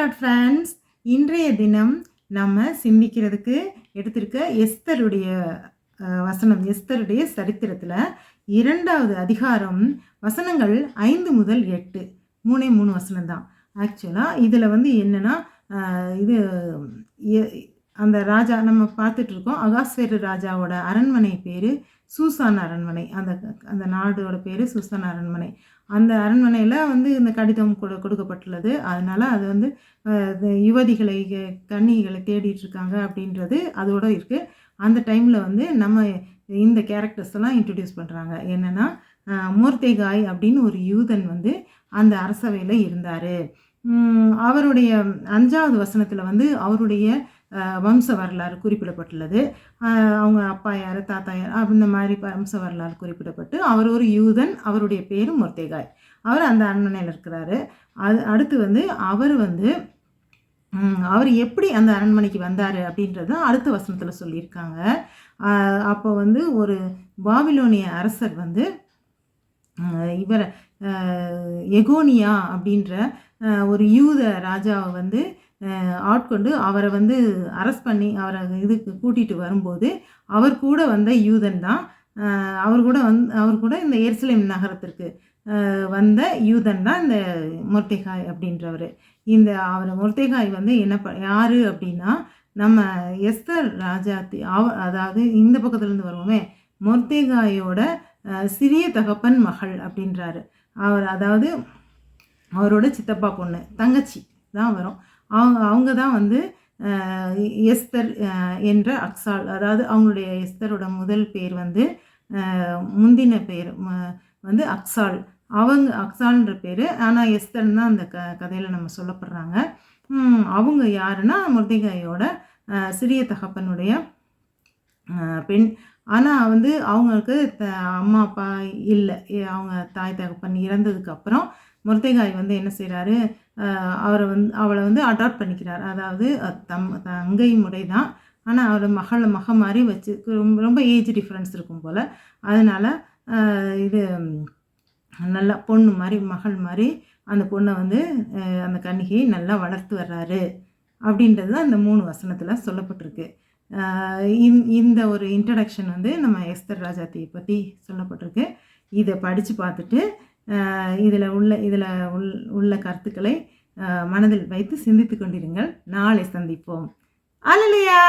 Lord friends. இன்றைய தினம் நம்ம சிந்திக்கிறதுக்கு எடுத்திருக்க எஸ்தருடைய வசனம், எஸ்தருடைய சரித்திரத்தில் 2வது அதிகாரம் வசனங்கள் 5 முதல் 8, 3 வசனம் தான். ஆக்சுவலாக இதில் என்னென்னா, இது அந்த ராஜா நம்ம பார்த்துட்டு இருக்கோம். அகாஸ்வேரு ராஜாவோட அரண்மனை பேர் சூசான் அரண்மனை. அந்த நாடோட பேர் சூசான் அரண்மனை. அந்த அரண்மனையில் இந்த கடிதம் கொடுக்கப்பட்டுள்ளது. அதனால் அது யுவதிகளை கன்னிகளை தேடிட்டுருக்காங்க அப்படின்றது அதோடு இருக்குது. அந்த டைமில் நம்ம இந்த கேரக்டர்ஸ் எல்லாம் இன்ட்ரடியூஸ் பண்ணுறாங்க. என்னென்னா, மொர்தெகாய் அப்படின்னு ஒரு யூதன் அந்த அரசவையில் இருந்தார். அவருடைய 5வது வசனத்தில் அவருடைய வம்ச வரலாறு குறிப்பிடப்பட்டுள்ளது. அவங்க அப்பா யார், தாத்தா யார், அந்த மாதிரி வம்ச வரலாறு குறிப்பிடப்பட்டு அவர் ஒரு யூதன். அவருடைய பேர் மொர்தெகாய். அவர் அந்த அரண்மனையில் இருக்கிறாரு. அடுத்து அவர் எப்படி அந்த அரண்மனைக்கு வந்தார் அப்படின்றது அடுத்த வசனத்தில் சொல்லியிருக்காங்க. அப்போ ஒரு பாபிலோனிய அரசர் இவர் எகோனியா அப்படின்ற ஒரு யூத ராஜாவை ஆட்கொண்டு அவரை அரெஸ்ட் பண்ணி அவரை இதுக்கு கூட்டிகிட்டு வரும்போது அவர் கூட வந்த யூதன் தான். அவர் கூட இந்த எருசலேம் நகரத்திற்கு வந்த யூதன் தான் இந்த மொர்தெகாய் அப்படின்றவர். அவர் மொர்தெகாய் யார் அப்படின்னா, நம்ம எஸ்தர் ராஜாத்தி அதாவது இந்த பக்கத்துலேருந்து வருவோமே, மொர்தெகாயோட சிறிய தகப்பன் மகள் அப்படின்றாரு. அதாவது அவரோட சித்தப்பா பொண்ணு, தங்கச்சி தான் வரும். அவங்க தான் எஸ்தர் என்ற அக்சால். அதாவது அவங்களுடைய எஸ்தரோட முதல் பேர் முந்தின பேர் அக்சால். அக்சால்ன்ற பேர். ஆனால் எஸ்தர்னு தான் அந்த கதையில் நம்ம சொல்லப்படுறாங்க. அவங்க யாருன்னா, மொர்தெகாயோட சிறிய தகப்பனுடைய பெண். ஆனால் அவங்களுக்கு அம்மா அப்பா இல்லை. அவங்க தாய் தகப்பன் இறந்ததுக்கப்புறம் மொர்தெகாய் என்ன செய்கிறாரு, அவளை அடாப்ட் பண்ணிக்கிறார். அதாவது தங்கை முறை தான், ஆனால் அவரை மக மாதிரி வச்சு ரொம்ப ஏஜ் டிஃப்ரென்ஸ் இருக்கும் போல். அதனால் இது நல்லா பொண்ணு மாதிரி, மகள் மாதிரி அந்த பொண்ணை அந்த கன்னிகையை நல்லா வளர்த்து வர்றாரு அப்படின்றது தான் இந்த 3 வசனத்தில் சொல்லப்பட்டிருக்கு. இந்த ஒரு இன்ட்ரடக்ஷன் நம்ம எஸ்தர் ராஜாத்தியை பற்றி சொல்லப்பட்டிருக்கு. இதை படித்து பார்த்துட்டு இதில் உள்ள கருத்துக்களை மனதில் வைத்து சிந்தித்து கொண்டிருங்கள். நாளை சந்திப்போம். அல்லேலூயா.